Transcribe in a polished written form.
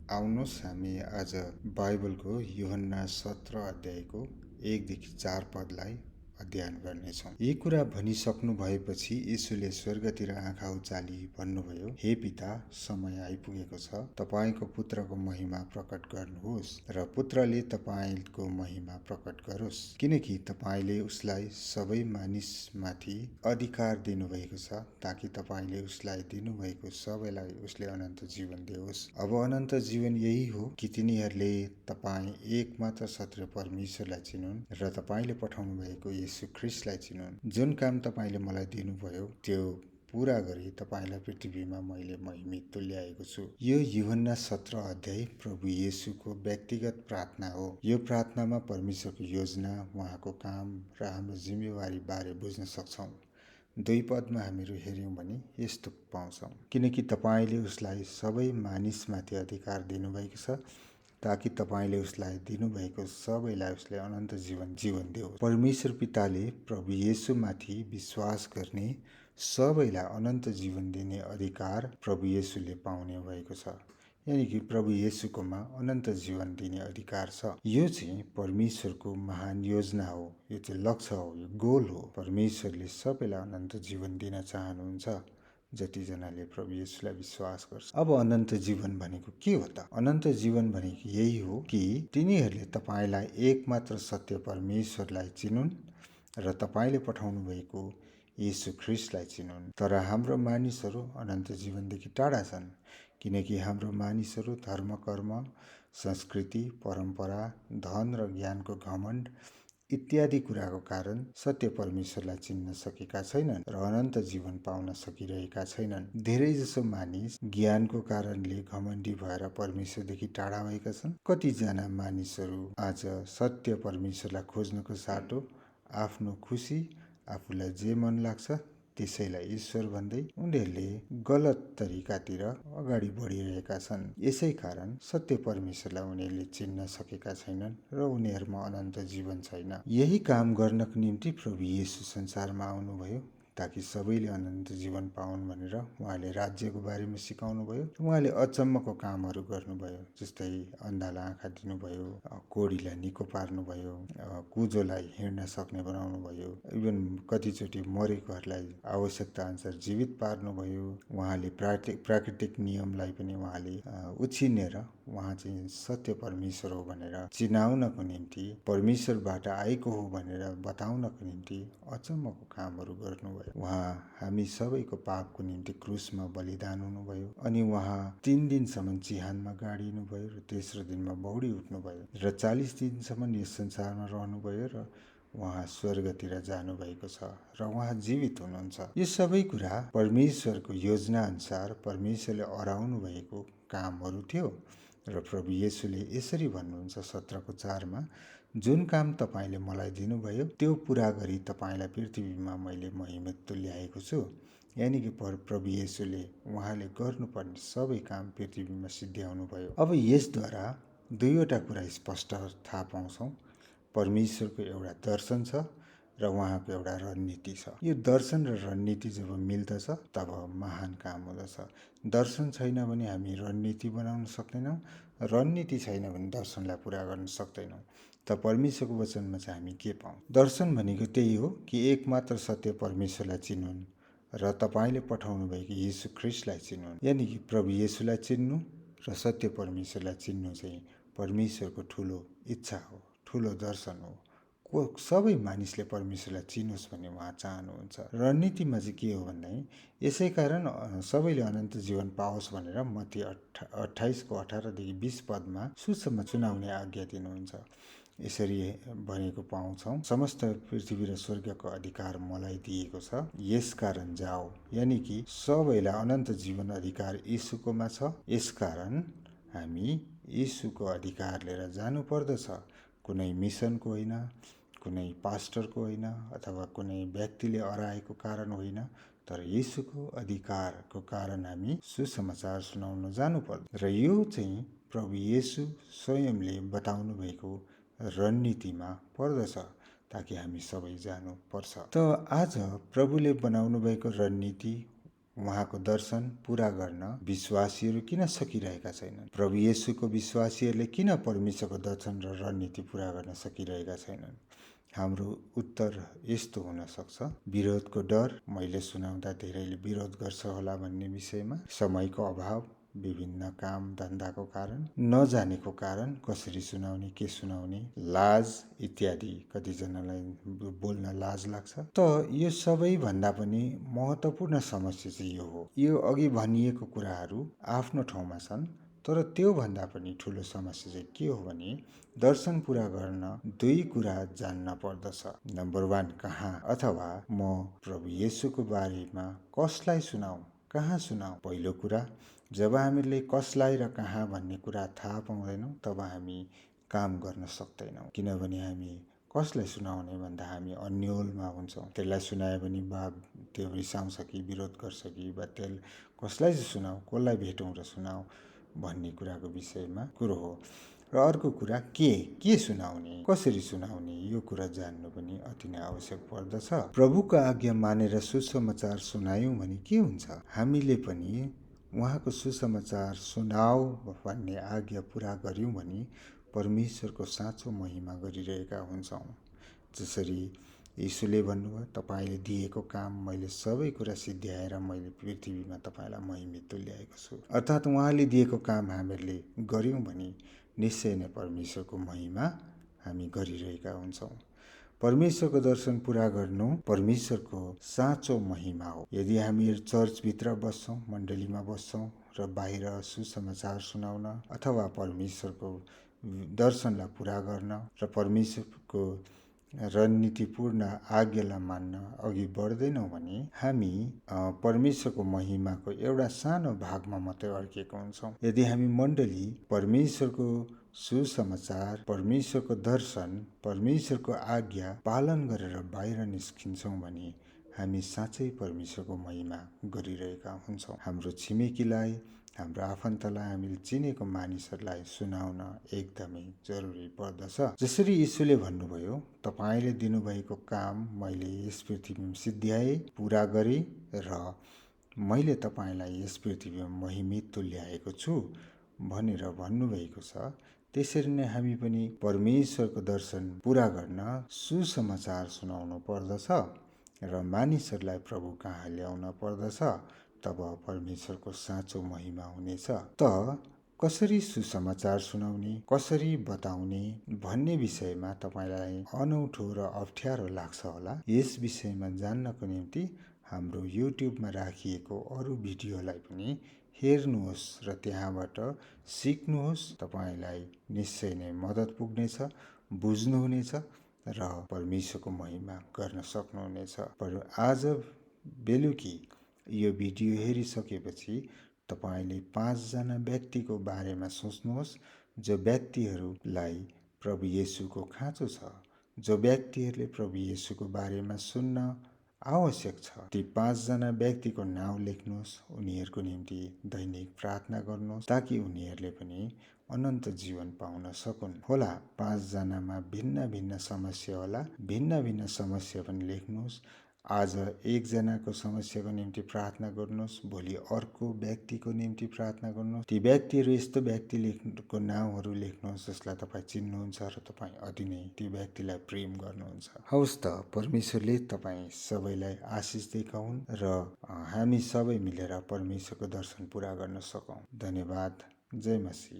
आउनुहोस् हामी आज बाइबलको यूहन्ना 17 अध्यायको 1 देखि 4 पदलाई अध्ययन गर्नेछौँ। यी कुरा भनिसक्नु भएपछि यीशुले स्वर्गतिर आँखा उचाली भन्नुभयो, हे पिता, समय आइपुगेको छ। तपाईको पुत्रको महिमा प्रकट गर्नुहोस् र पुत्रले तपाईको महिमा प्रकट गरोस्, किनकि तपाईले उसलाई सबै मानिसमाथि अधिकार दिनुभएको छ, ताकि तपाईले उसलाई दिनुभएको सबैलाई उसले अनन्त जीवन दियोस्। अब अनन्त जीवन यही हो कि तिनीहरूले तपाईँ एकमात्र सत्य परमेश्वरलाई चिनुन् र तपाईले पठाउनु भएको येशू ख्रीष्टलाई चिनुन्। जुन काम तपाईले मलाई दिनुभयो त्यो पूरा गरी तपाईलाई पृथ्वीमा मैले महिमित तुल्याएको छु। यो यूहन्ना 17 अध्याय प्रभु येशूको व्यक्तिगत प्रार्थना हो। यो प्रार्थनामा परमेश्वरको योजना, उहाँको काम र हाम्रो जिम्मेवारी बारे बुझ्न सक्छौँ। 2 पदमा हामीहरू हेर्यौँ भने यस्तो पाउँछौँ, किनकि तपाईले उसलाई सबै मानिसमाथि अधिकार दिनुभएको छ, ताकि तपाईले उसलाई दिनुभएको सबैलाई उसले अनन्त जीवन दियोस्। परमेश्वर पिताले प्रभु येशूमाथि विश्वास गर्ने सबैलाई अनन्त जीवन दिने अधिकार प्रभु येशूले पाउने भएको छ। यानि कि प्रभु येशूकोमा अनन्त जीवन दिने अधिकार छ। यो चाहिँ परमेश्वरको महान योजना हो, यो चाहिँ लक्ष्य हो, यो गोल हो। परमेश्वरले सबैलाई अनन्त जीवन दिन चाहनुहुन्छ, जतिजनाले प्रभु येशूलाई विश्वास गर्छ। अब अनन्त जीवन भनेको के हो त? अनन्त जीवन भनेको यही हो कि तिनीहरूले तपाईलाई एकमात्र सत्य परमेश्वरलाई चिनुन् र तपाईले पठाउनु भएको येशू ख्रीष्टलाई चिनुन्। तर हाम्रो मानिसहरू अनन्त जीवनदेखि टाढा छन्, किनकि हाम्रो मानिसहरू धर्म, कर्म, संस्कृति, परम्परा, धन र ज्ञानको घमण्ड इत्यादि कुराको कारण सत्य परमेश्वरलाई चिन्न सकेका छैनन् र अनन्त जीवन पाउन सकिरहेका छैनन्। धेरैजसो मानिस ज्ञानको कारणले घमण्डी भएर परमेश्वरदेखि टाढा भएका छन्। कतिजना मानिसहरू आज सत्य परमेश्वरलाई खोज्नको साटो आफ्नो खुसी, आफूलाई जे मन लाग्छ त्यसैलाई ईश्वर भन्दै उनीहरूले गलत तरिकातिर अगाडि बढिरहेका छन्। यसै कारण सत्य परमेश्वरलाई उनीहरूले चिन्न सकेका छैनन् र उनीहरूमा अनन्त जीवन छैन। यही काम गर्नको निम्ति प्रभु येशू संसारमा आउनुभयो, ताकि सबैले अनन्त जीवन पाउन् भनेर उहाँले राज्यको बारेमा सिकाउनु भयो। उहाँले अचम्मको कामहरू गर्नुभयो, जस्तै अन्धालाई आँखा दिनुभयो, कोढीलाई निको पार्नुभयो, कुजोलाई हिँड्न सक्ने बनाउनु भयो, इभन कतिचोटि मरेकोहरूलाई आवश्यकता अनुसार जीवित पार्नुभयो। उहाँले प्राकृतिक नियमलाई पनि उहाँले उछिनेर उहाँ चाहिँ सत्य परमेश्वर हो भनेर चिनाउनको निम्ति, परमेश्वरबाट आएको हो भनेर बताउनको निम्ति अचम्मको कामहरू गर्नुभयो। उहाँ हामी सबैको पापको निम्ति क्रुसमा बलिदान हुनुभयो, अनि उहाँ 3 दिनसम्म चिहानमा गाडिनुभयो र तेस्रो दिनमा बौडी उठ्नुभयो र 40 दिनसम्म यस संसारमा रहनुभयो र उहाँ स्वर्गतिर जानुभएको छ र उहाँ जीवित हुनुहुन्छ। यो सबै कुरा परमेश्वरको योजना अनुसार परमेश्वरले अराउनु भएको कामहरू थियो र प्रभु येशूले यसरी भन्नुहुन्छ 17:4मा, जुन काम तपाईले मलाई दिनुभयो त्यो पूरा गरी तपाईलाई पृथ्वीमा मैले महिमित तुल्याएको छु। यानि कि प्रभु येशूले उहाँले गर्नुपर्ने सबै काम पृथ्वीमा सिद्ध्याउनु भयो। अब यसद्वारा 2वटा कुरा स्पष्ट थाहा पाउँछौँ। परमेश्वरको एउटा दर्शन छ र उहाँको एउटा रणनीति छ। यो दर्शन र रणनीति जब मिल्दछ तब महान काम हुँदछ। दर्शन छैन भने हामी रणनीति बनाउन सक्दैनौँ, रणनीति छैन भने दर्शनलाई पुरा गर्न सक्दैनौँ। त परमेश्वरको वचनमा चाहिँ हामी के पाउँ? दर्शन भनेको त्यही हो कि एकमात्र सत्य परमेश्वरलाई चिनुन् र तपाईले पठाउनु भएको येशू ख्रीष्टलाई चिनुन्। यानि कि प्रभु येशूलाई चिन्नु र सत्य परमेश्वरलाई चिन्नु चाहिँ परमेश्वरको ठुलो इच्छा हो, ठुलो दर्शन हो। सबै मानिसले परमेश्वरलाई चिनोस् भन्ने उहाँ चाहनुहुन्छ। रणनीतिमा चाहिँ के हो भन्दाखेरि यसै कारण सबैले अनन्त जीवन पाओस् भनेर मत्ती 28:18देखि 20 पदमा सुसम्म चुनाउने आज्ञा दिनुहुन्छ। यसरी भनेको पाउँछौँ, समस्त पृथ्वी र स्वर्गको अधिकार मलाई दिएको छ, यसकारण जाओ। यानि कि सबैलाई अनन्त जीवन अधिकार यीशुकोमा छ, यसकारण हामी यीशुको अधिकार लिएर जानु पर्दछ। कुनै मिसनको होइन, कुनै पास्टरको होइन, अथवा कुनै व्यक्तिले अराएको कारण होइन, तर यीशुको अधिकारको कारण हामी सुसमाचार सुनाउन जानुपर्छ। र यो चाहिँ प्रभु येशू स्वयंले बताउनु भएको रणनीतिमा पर्दछ, ताकि हामी सबै जानुपर्छ। त आज प्रभुले बनाउनु भएको रणनीति, उहाँको दर्शन पूरा गर्न विश्वासीहरू किन सकिरहेका छैनन्? प्रभु येशूको विश्वासीहरूले किन परमेश्वरको दर्शन र रणनीति पूरा गर्न सकिरहेका छैनन्? हाम्रो उत्तर यस्तो हुन सक्छ, विरोधको डर, मैले सुनाउँदा धेरैले विरोध गर्छ होला भन्ने विषयमा, समयको अभाव, विभिन्न काम धन्दाको कारण, नजानेको कारण, कसरी सुनाउने, के सुनाउने, लाज इत्यादि, कतिजनालाई बोल्न लाज लाग्छ। त यो सबैभन्दा पनि महत्त्वपूर्ण समस्या चाहिँ यो हो। यो अघि भनिएको कुराहरू आफ्नो ठाउँमा छन्, तर त्योभन्दा पनि ठुलो समस्या चाहिँ के हो भने दर्शन पूरा गर्न दुई कुरा जान्न पर्दछ। नम्बर 1, कहाँ अथवा म प्रभु येशूको बारेमा कसलाई सुनाऊ, कहाँ सुनाऊ? पहिलो कुरा, जब हामीले कसलाई र कहाँ भन्ने कुरा थाहा पाउँदैनौँ तब हामी काम गर्न सक्दैनौँ। किनभने हामी कसलाई सुनाउने भन्दा हामी अन्योलमा हुन्छौँ। त्यसलाई सुनायो भने बा त्यो रिसाउँछ कि विरोध गर्छ कि बा त्यसले कसलाई चाहिँ सुनाऊ, कसलाई भेटौँ र सुनाऊ भन्ने कुराको विषयमा कुरो हो। र अर्को कुरा के सुनाउने, कसरी सुनाउने, यो कुरा जान्नु पनि अति नै आवश्यक पर्दछ। प्रभुको आज्ञा मानेर सुसमाचार सुनायौँ भने के हुन्छ? हामीले पनि उहाँको सुसमाचार सुनाऊ भन्ने आज्ञा पुरा गर्यौँ भने परमेश्वरको साँचो महिमा गरिरहेका हुन्छौँ। जसरी यीशुले भन्नुभयो, तपाईँले दिएको काम मैले सबै कुरा सिद्ध्याएर मैले पृथ्वीमा तपाईँलाई महिमित तुल्याएको छु। अर्थात् उहाँले दिएको काम हामीले गर्यौँ भने निश्चय नै परमेश्वरको महिमा हामी गरिरहेका हुन्छौँ। परमेश्वरको दर्शन पूरा गर्नु परमेश्वरको साँचो महिमा हो। यदि हामी चर्चभित्र बस्छौँ, मण्डलीमा बस्छौँ र बाहिर सुसमाचार सुनाउन अथवा परमेश्वरको दर्शनलाई पूरा गर्न र परमेश्वरको रणनीतिपूर्ण आज्ञालाई मान्न अघि बढ्दैनौँ भने हामी परमेश्वरको महिमाको एउटा सानो भागमा मात्रै अड्किएका हुन्छौँ। यदि हामी मण्डली परमेश्वरको सुसमाचार, परमेश्वरको दर्शन, परमेश्वरको आज्ञा पालन गरेर बाहिर निस्किन्छौँ भने हामी साँच्चै परमेश्वरको महिमा गरिरहेका हुन्छौँ। हाम्रो छिमेकीलाई, हाम्रो आफन्तलाई, हामीले चिनेको मानिसहरूलाई सुनाउन एकदमै जरुरी पर्दछ। जसरी यीशुले भन्नुभयो, तपाईँले दिनुभएको काम मैले यस पृथ्वीमा सिद्ध्याएँ, पूरा गरेँ र मैले तपाईँलाई यस पृथ्वीमा महिमित तुल्याएको छु भनेर भन्नुभएको छ। त्यसरी नै हामी पनि परमेश्वरको दर्शन पूरा गर्न सुसमाचार सुनाउनु पर्दछ र मानिसहरूलाई प्रभु कहाँ ल्याउन पर्दछ। तब परमेश्वरको साँचो महिमा हुनेछ। त कसरी सुसमाचार सुनाउने, कसरी बताउने भन्ने विषयमा तपाईँलाई अनौठो र अप्ठ्यारो लाग्छ होला। यस विषयमा जान्नको निम्ति हाम्रो युट्युबमा राखिएको अरू भिडियोलाई पनि हेर्नुहोस् र त्यहाँबाट सिक्नुहोस्। तपाईँलाई निश्चय नै मद्दत पुग्नेछ, बुझ्नुहुनेछ र परमेश्वरको महिमा गर्न सक्नुहुनेछ। पर आज बेलुकी यो भिडियो हेरिसकेपछि तपाईँले 5 जना व्यक्तिको बारेमा सोच्नुहोस् जो व्यक्तिहरूलाई प्रभु येशूको खाँचो छ, जो व्यक्तिहरूले प्रभु येशूको बारेमा सुन्न आवश्यक छ। ती 5 जना व्यक्तिको नाउँ लेख्नुहोस्, उनीहरूको निम्ति दैनिक प्रार्थना गर्नुहोस् ताकि उनीहरूले पनि अनन्त जीवन पाउन सकुन्। होला 5 जनामा भिन्न भिन्न समस्या होला, भिन्न भिन्न समस्या पनि लेख्नुहोस्। आज एक जनाको समस्याको निम्ति प्रार्थना गर्नुहोस्, भोलि अर्को व्यक्तिको निम्ति प्रार्थना गर्नुहोस्। ती व्यक्तिहरू यस्तो व्यक्तिको नाउँहरू लेख्नुहोस् जसलाई तपाईँ चिन्नुहुन्छ र तपाईँ अति नै ती व्यक्तिलाई प्रेम गर्नुहुन्छ। हवस् त, परमेश्वरले तपाईँ सबैलाई आशिष दिएका हुन् र हामी सबै मिलेर परमेश्वरको दर्शन पूरा गर्न सकौँ। धन्यवाद। जय मसीह।